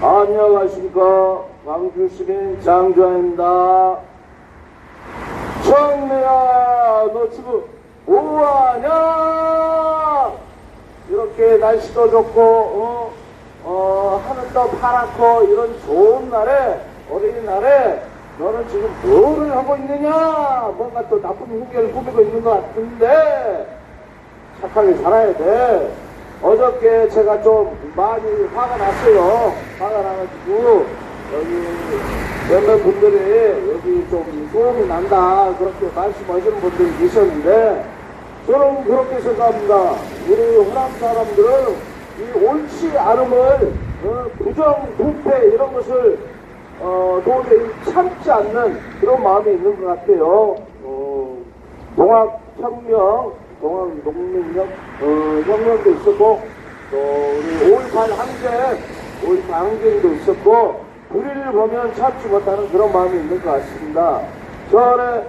안녕하십니까. 광주시민 장주환입니다. 청래야, 너 지금 뭐하냐? 이렇게 날씨도 좋고 하늘도 파랗고 이런 좋은 날에, 어린이날에 너는 지금 뭐를 하고 있느냐? 뭔가 또 나쁜 풍경을 꾸미고 있는 것 같은데 착하게 살아야 돼. 어저께 제가 좀 많이 화가 났어요. 화가 나가지고 여기 몇몇 분들이 여기 좀 소음이 난다 그렇게 말씀하시는 분들이 계셨는데 저는 그렇게 생각합니다. 우리 호남 사람들은 이 옳지 않음을 부정, 부패 이런 것을 도저히 참지 않는 그런 마음이 있는 것 같아요. 동학혁명, 동학농민혁명도 있었고 또 우리 5.18 항쟁도 있었고 불의를 보면 참지 못하는 그런 마음이 있는 것 같습니다. 전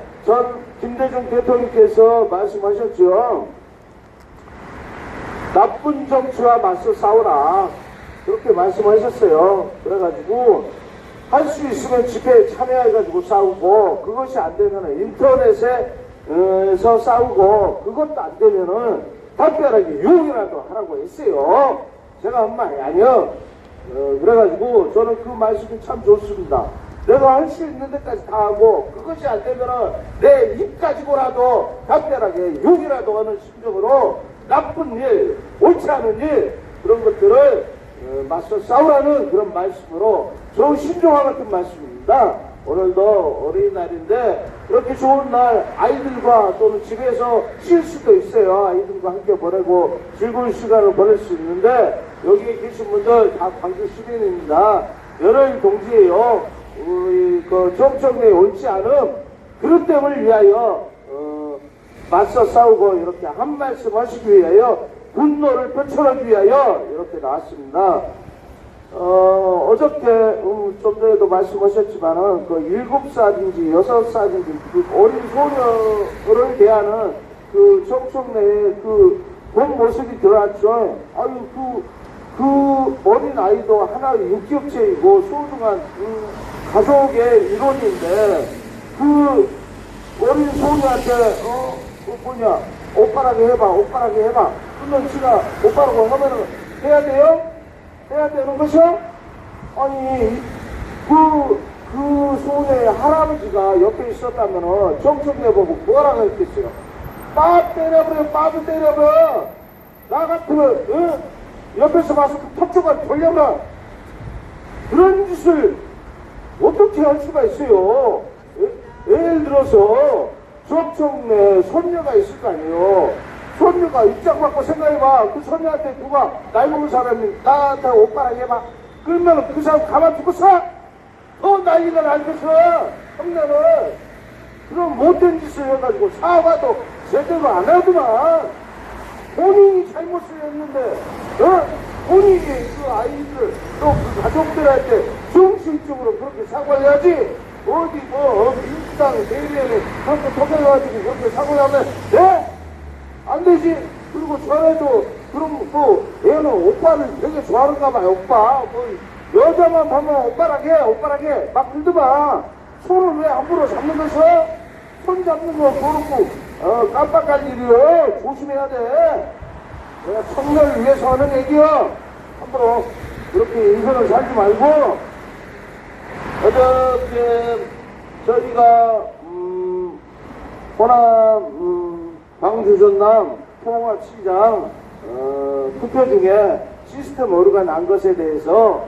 김대중 대통령께서 말씀하셨죠. 나쁜 정치와 맞서 싸우라 그렇게 말씀하셨어요. 그래가지고 할 수 있으면 집회에 참여해가지고 싸우고 그것이 안 되면은 인터넷에서 싸우고 그것도 안 되면은 담벼락에 욕이라도 하라고 했어요. 제가 한 말이 아니요. 그래가지고 저는 그 말씀이 참 좋습니다. 내가 할 수 있는 데까지 다 하고 그것이 안 되면은 내 입 가지고라도 담벼락에 욕이라도 하는 심정으로 나쁜 일, 옳지 않은 일 그런 것들을 맞서 싸우라는 그런 말씀으로 좋은 신조와 같은 말씀입니다. 오늘도 어린이날인데 그렇게 좋은 날 아이들과 또는 집에서 쉴 수도 있어요. 아이들과 함께 보내고 즐거운 시간을 보낼 수 있는데 여기에 계신 분들 다 광주 시민입니다. 열혈 동지예요. 우리 그 정청래의 옳지 않음 그런 땜을 위하여 맞서 싸우고 이렇게 한 말씀 하시기 위하여 분노를 표출하기 위하여 이렇게 나왔습니다. 어저께 좀 전에도 말씀하셨지만은 그 7살인지 6살인지 그 어린 소녀를 대하는 그 정청래의 그 본 모습이 드러났죠. 아유 그 어린 아이도 하나의 육격체이고 소중한 가족의 일원인데 그 어린 소녀한테 뭐냐 오빠라게 해봐 그러면 지가 오빠라고 하면은 해야 돼요? 해야 되는 것이요? 아니 그 소녀의 할아버지가 옆에 있었다면은 정청래 보고 뭐라고 했겠어요? 빠 때려버려, 빠도 때려버려. 나 같으면 옆에서 봐서 그 턱조가 돌려버려. 그런 짓을 어떻게 할 수가 있어요? 예를 들어서 정청래 손녀가 있을 거 아니에요. 손녀가 입장 바꿔 생각해봐. 그 손녀한테 누가 나이 먹은 사람이 나한테 오빠랑 해봐. 그러면 그 사람 가만 두고 서? 난리가 나겠어. 형네는 그런 못된 짓을 해가지고 사과도 제대로 안 하더만. 본인이 잘못을 했는데 본인이 그 아이들 또 그 가족들한테 정신적으로 그렇게 사과해야지. 어디 민주당 대리에는 그렇게 통해가지고 그렇게 사과하면 네? 안 되지. 그리고 전에도 그럼 또 얘는 오빠를 되게 좋아하는가 봐요. 오빠 여자만 보면 오빠라게 막 그러더만. 손을 왜 함부로 잡는 것이야? 손 잡는 거 그렇고 깜빡할 일이요. 조심해야 돼. 내가 청년을 위해서 하는 얘기야. 함부로 그렇게 인생을 살지 말고. 어저께 저희가 호남 광주 전남 통합시장 투표 중에 시스템 오류가 난 것에 대해서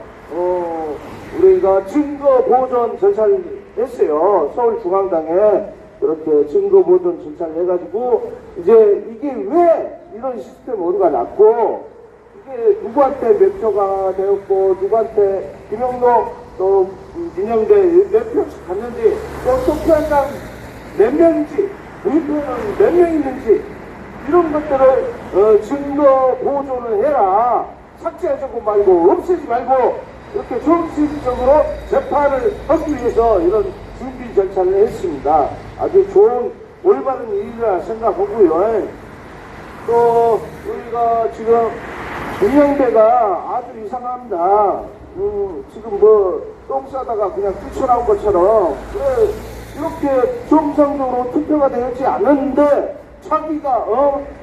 우리가 증거 보존 절차를 했어요. 서울중앙당에 그렇게 증거 보존 절차를 해가지고 이제 이게 왜 이런 시스템 오류가 났고 이게 누구한테 몇 표가 되었고 누구한테 김영록 또 민영대 몇 표씩 갔는지 또 투표한 사람 몇 명인지 의표는 몇 명 있는지 이런 것들을 증거 보존을 해라. 삭제하지 말고 없애지 말고 이렇게 정식적으로 재판을 하기 위해서 이런 준비 절차를 했습니다. 아주 좋은 올바른 일이라 생각하고요. 또 우리가 지금 김영배가 아주 이상합니다. 지금 똥 싸다가 그냥 뛰쳐나온 것처럼, 이렇게 정상적으로 투표가 되지 않는데, 자기가,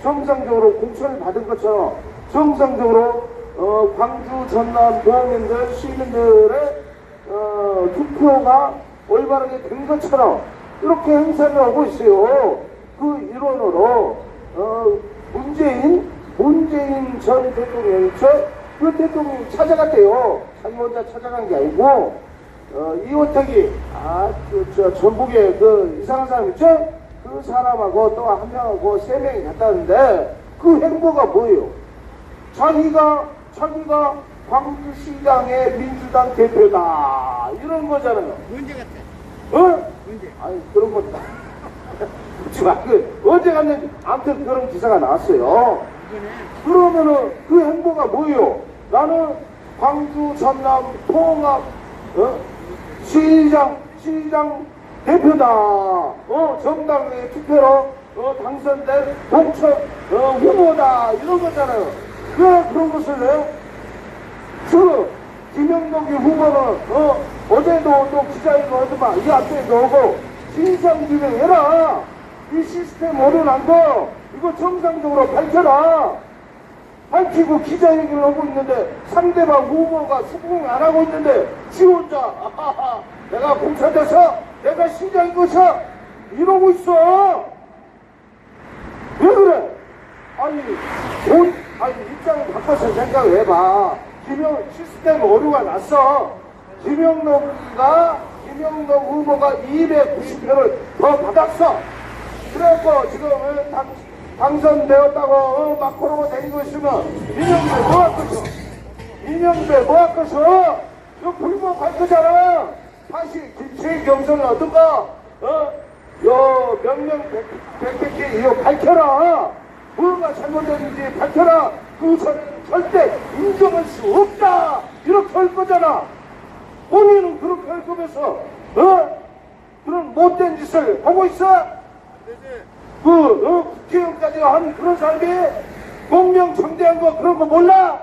정상적으로 공천을 받은 것처럼, 정상적으로, 광주, 전남, 도항인들, 시민들의, 투표가 올바르게 된 것처럼, 이렇게 행사를 하고 있어요. 그 일원으로, 문재인 전 대통령이 그 대통령이 찾아갔대요. 자기 혼자 찾아간 게 아니고, 이호택이, 전북에 그 이상한 사람 있죠? 그 사람하고 또 한 명하고 3명이 갔다는데, 그 행보가 뭐예요? 자기가 광주시장의 민주당 대표다. 이런 거잖아요. 문제 같아. 문제. 아니, 그런 것도. 언제 갔는지, 아무튼 그런 기사가 나왔어요. 그러면은 그 행보가 뭐예요? 나는 광주, 전남, 통합, 시장 대표다. 정당의 투표로, 당선된 공천, 후보다. 이런 거잖아요. 왜 그런 것을 해요? 김영덕이 후보는, 어제도 또 기자회견 하더만, 이 앞에 넣고, 진상규명해라. 이 시스템 오류난 거, 이거 정상적으로 밝혀라. 밝히고 기자회견을 하고 있는데, 상대방 후보가 수긍 안 하고 있는데, 지 혼자, 내가 공천돼서, 내가 시장인 것이야. 이러고 있어. 왜 그래? 아니, 입장을 바꿔서 생각을 해봐. 시스템 오류가 났어. 김영덕 후보가 290표를 더 받았어. 그래갖고 지금 당선되었다고 막 그러고 다니고 있으면 이명배 뭐 할 것이오? 이거 불법할 거잖아. 다시 김치 경선을 어떤가? 명명백백히 이거 밝혀라. 뭐가 잘못됐는지 밝혀라. 그것은 절대 인정할 수 없다. 이렇게 할 거잖아. 본인은 그렇게 할 거면서 그런 못된 짓을 하고 있어? 국회의원까지 한 그런 사람이 공명정대한 거 그런 거 몰라?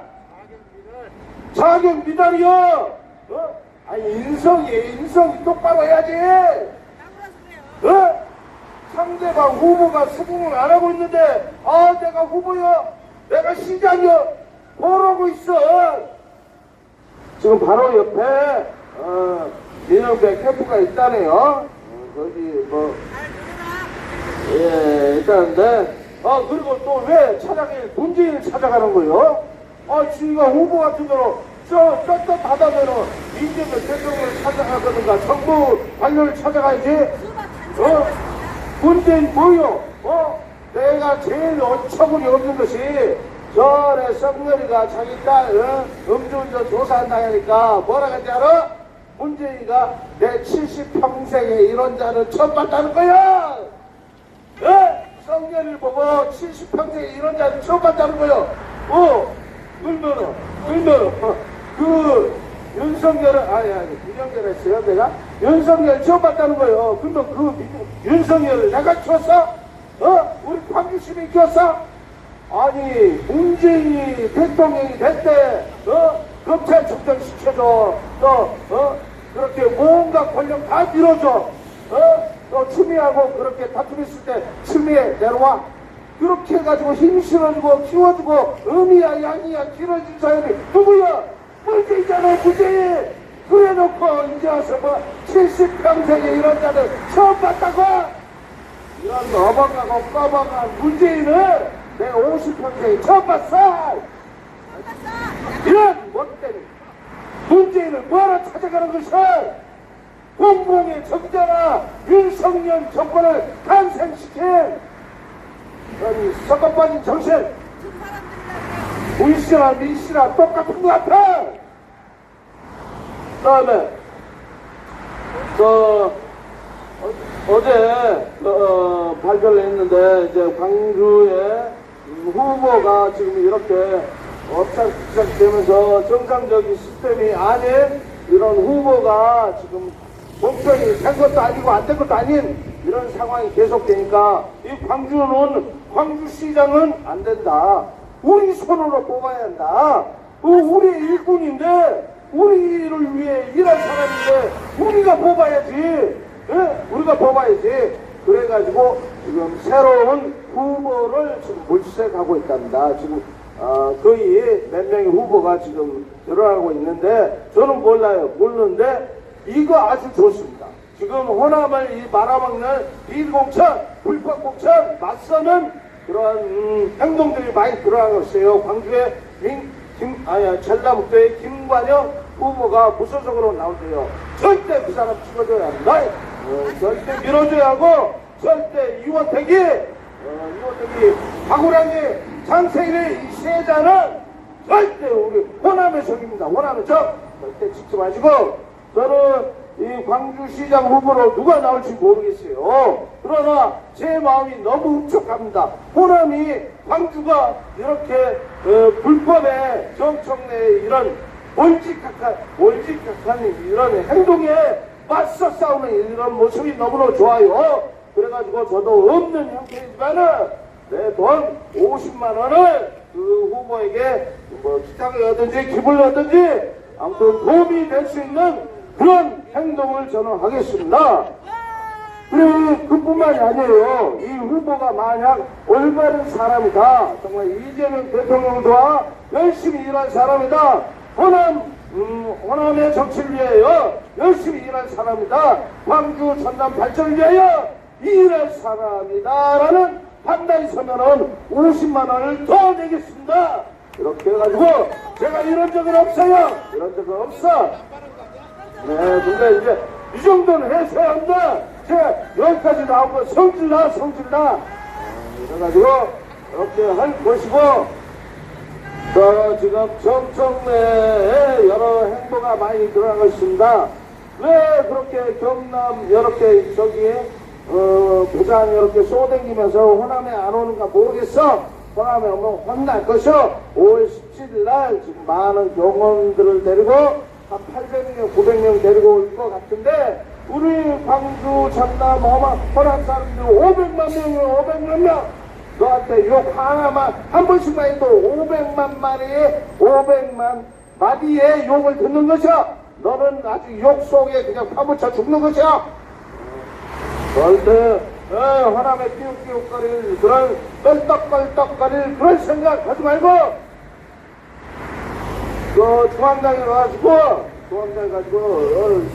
자격 미달이요. 아니 인성이 똑바로 해야지. 상대방 후보가 수긍을 안 하고 있는데 내가 후보야, 내가 시장이야, 그러고 있어. 지금 바로 옆에 민영배 캠프가 있다네요. 거기 있다는데, 그리고 또 왜 문재인을 찾아가는 거예요? 지가 후보 같은 거로 떳떳하다면은 이재명 대통령을 찾아가거든가, 정부 관료를 찾아가야지. 문재인 뭐요? 내가 제일 어처구니 없는 것이, 전에 썩렬이가 자기 딸 음주운전 조사한다 하니까 뭐라 그랬지 알아? 문재인이가 내 70평생에 이런 자는 처음 봤다는 거야. 썩렬이를 보고 70평생에 이런 자는 처음 봤다는 거야. 그러면은 윤석열을 윤석열 했어요 내가? 윤석열 처음 봤다는 거예요. 그러면 윤석열을 내가 키웠어? 우리 광주시민이 키웠어? 아니, 문재인이 대통령이 될 때, 검찰총장 시켜줘. 그렇게 온갖 권력 다 밀어줘. 또 추미하고 그렇게 다툼 있을 때 추미해 내려와. 그렇게 해가지고 힘 실어주고 키워주고 음이야 양이야 길어진 사람이 누구야? 문재인이잖아, 문재인. 그래 놓고 이제 와서 70평생에 이런 자들 처음 봤다고? 이런 넘어가고 꺼먹은 문재인을 내가 50평생에 처음 봤어. 이런 못된 문재인을 뭐하러 찾아가는 것이야? 공공의 적자나 윤석열 정권을 탄생시킨 썩어 빠진 정신. 문씨나 민씨나 똑같은 것 같아. 그 다음에 어제 발표를 했는데, 이제 광주의 후보가 지금 이렇게 엎착 되면서 정상적인 시스템이 아닌 이런 후보가 지금 공천이 된 것도 아니고 안 된 것도 아닌 이런 상황이 계속되니까 이 광주시장은 안 된다. 우리 손으로 뽑아야 한다. 우리 일꾼인데, 우리를 위해 일할 사람인데, 우리가 뽑아야지. 예? 우리가 뽑아야지. 그래가지고, 지금 새로운 후보를 지금 물색하고 있답니다. 지금, 거의 몇 명의 후보가 지금 들어가고 있는데, 저는 몰라요. 모르는데, 이거 아주 좋습니다. 지금 호남을 말아먹는 비공천, 불법공천, 맞서는 그러한 행동들이 많이 들어가고 있어요. 광주의 전라북도의 김관영 후보가 무소속으로 나온대요. 절대 그 사람 찍어줘야 한다. 절대 밀어줘야 하고, 절대 이원택이 박우량이 장세일의 이 세자는 절대 우리 호남의 적입니다. 호남의 적. 절대 찍지 마시고, 저는 이 광주시장 후보로 누가 나올지 모르겠어요. 그러나 제 마음이 너무 흡족합니다. 호남이 광주가 이렇게 불법의 정청래의 이런 몰직각한 이런 행동에 맞서 싸우는 이런 모습이 너무나 좋아요. 그래가지고 저도 없는 형태이지만은 내 돈 50만 원을 그 후보에게 뭐 기탁을 하든지 기부를 하든지 아무튼 도움이 될 수 있는 그런 행동을 저는 하겠습니다. 그리고 그뿐만이 아니에요. 이 후보가 만약 올바른 사람이다. 정말 이재명 대통령과 열심히 일한 사람이다. 호남의 정치를 위하여 열심히 일한 사람이다. 광주 전남 발전을 위하여 일할 사람이다라는 판단이 서면은 50만 원을 더 내겠습니다. 이렇게 해가지고 제가 이런 적은 없어요. 이런 적은 없어. 네, 근데 이제 이 정도는 해줘야 한다. 제가 여기까지 나온 거 성질나. 그래가지고 이렇게 할 것이고, 지금 정청래에 여러 행보가 많이 들어간 것입니다. 왜 그렇게 경남 이렇게 부산 이렇게 쏘댕기면서 호남에 안 오는가 모르겠어. 호남에 오면 혼날 것이요. 5월 17일 날 지금 많은 경원들을 데리고 한 800명, 900명 데리고 올 것 같은데, 우리 광주, 전남, 호남 사람들 500만 명이요, 500만 명. 너한테 욕 하나만, 한 번씩만 해도 500만 마디의 욕을 듣는 것이야. 너는 아주 욕 속에 그냥 파묻혀 죽는 것이야. 절대, 호남에 띄욱띄욱거릴 그런 껄떡껄떡거릴 그런 생각 하지 말고, 중앙당에 가가지고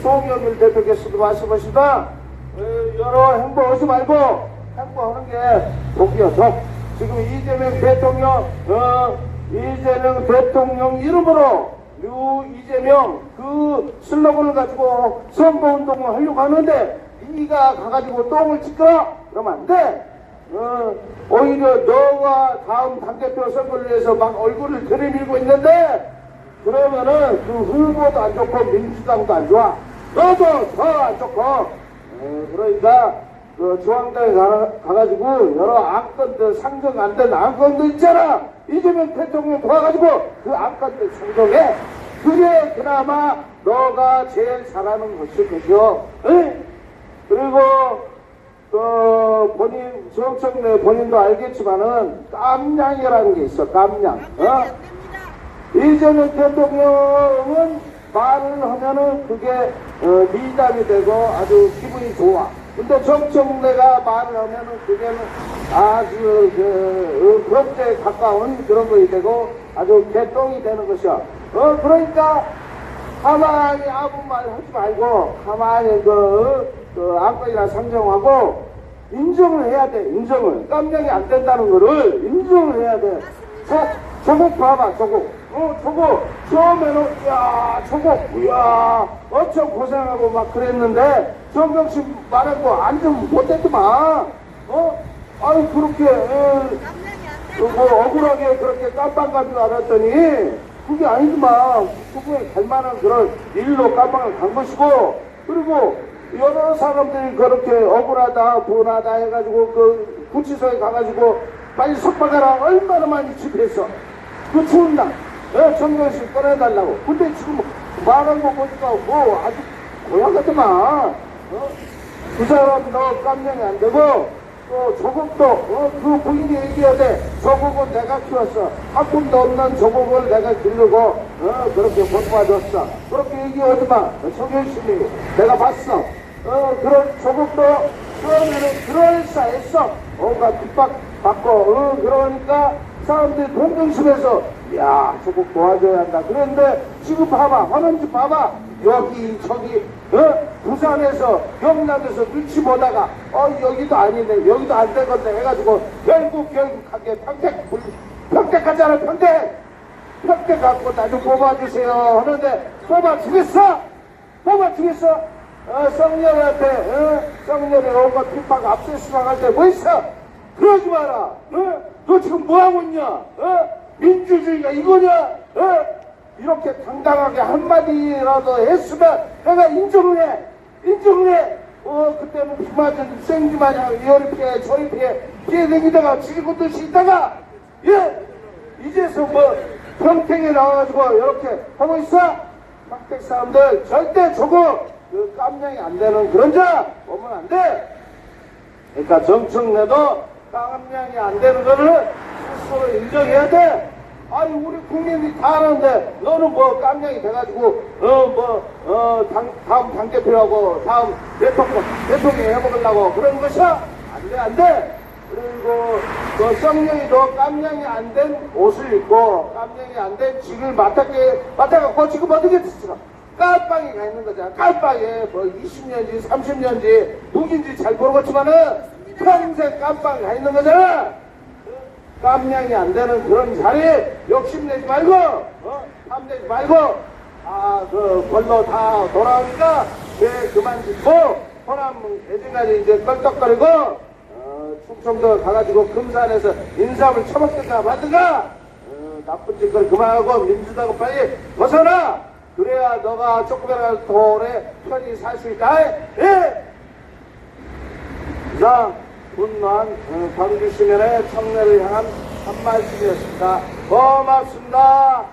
송영길 대표께서도 말씀하시다. 여러 행보하지 말고 행보하는 게 독이야, 독. 지금 이재명 대통령 이름으로 이재명 그 슬로건을 가지고 선거운동을 하려고 하는데, 네가 가가지고 똥을 찍거라 그러면 안 돼. 오히려 너가 다음 당대표 선거를 위해서 막 얼굴을 들이밀고 있는데, 그러면은 그 후보도 안 좋고 민주당도 안 좋아. 너도 더 안 좋고. 그러니까 그 중앙당에 가가지고 여러 안건들 상정 안 된 안건도 있잖아. 이재명 대통령 도와가지고 그 안건들 상정해. 그게 그나마 너가 제일 잘하는 것일 것이요. 그리고 정청래 본인도 알겠지만은 깜냥이라는 게 있어. 깜냥. 이재명 대통령은 말을 하면은 그게 미담이 되고 아주 기분이 좋아. 근데 정청래가 말을 하면은 그게는 아주 그rop제에 가까운 그런 것이 되고 아주 개똥이 되는 것이야. 그러니까 가만히 아무 말 하지 말고 가만히 그 안건이나 상정하고 인정을 해야 돼. 인정을. 깜냥이 안 된다는 거를 인정을 해야 돼. 조국 봐봐, 조국. 조국. 처음에는, 조국, 엄청 고생하고 막 그랬는데, 정경심 말한 거 완전 못했더만. 아유, 그렇게, 억울하게 그렇게 깜빵간 줄 알았더니, 그게 아니더만. 그분에 갈 만한 그런 일로 깜빵을 간 것이고, 그리고 여러 사람들이 그렇게 억울하다, 분하다 해가지고, 그 구치소에 가가지고, 빨리 석방하라. 얼마나 많이 집회했어. 그 추운 날, 정경심 꺼내달라고. 근데 지금 말한 거 보니까 뭐 아주 고약하더만. 그 사람 너 깜냥이 안 되고, 또 조국도 그 부인이 얘기하되 조국은 내가 키웠어. 한 푼도 없는 조국을 내가 기르고 그렇게 보듬어줬어. 그렇게 얘기하더만 정현심이 내가 봤어. 그런 조국도 처음에는 그럴싸했어. 온갖 핍박받고 그러니까 사람들이 동정심에서 야 조국 도와줘야 한다. 그런데 지금 봐봐 하는 짓 봐봐. 여기 저기 부산에서 경남에서 눈치 보다가 여기도 아니네 여기도 안 되겠네 해가지고 결국하게 평택 가잖아. 평택 갖고 나 좀 뽑아주세요 하는데 뽑아주겠어? 썩년이 온갖 핍박 압수수색할 때 뭐 있어? 그러지 마라. 너 지금 뭐 하고 있냐? 민주주의가 이거냐? 이렇게 당당하게 한마디라도 했으면 내가 인정을 해. 그때는 비 맞은 생쥐 마냥 이리 피해 저리 피해 다니다가 죽이고 듯이 있다가 이제서 뭐 평택에 나와가지고 이렇게 하고 있어? 평택 사람들 절대 저거 그 깜냥이 안 되는 그런 자 보면 안 돼. 그러니까 정청래도 깜냥이 안 되는 거를 스스로 인정해야 돼. 아니 우리 국민이 다 아는데 너는 뭐 깜냥이 돼가지고 다음 당대표하고 다음 대통령 해먹으려고 그런 것이야? 안 돼. 그리고 그 썩냥이도 깜냥이 안 된 옷을 입고 깜냥이 안 된 직을 맡아갖고 지금 어떻게 됐어? 깔방에 가 있는 거잖아. 깔방에 뭐 20년지 30년지 누군지 잘 모르겠지만은 평생 깔방에 가 있는 거잖아. 깜냥이 안 되는 그런 자리에 욕심내지 말고 탐내지 말고 그 권로 다 돌아오니까 왜 그만 짓고 호남 애증까지 이제 껄떡거리고 충청도 가가지고 금산에서 인삼을 처먹든가 말든가 나쁜 짓을 그만하고 민주당은 빨리 벗어나. 그래야 너가 조금이라도 오래 편히 살 수 있다. 자, 분노한 광주 시민의 청래를 향한 한 말씀이었습니다. 고맙습니다.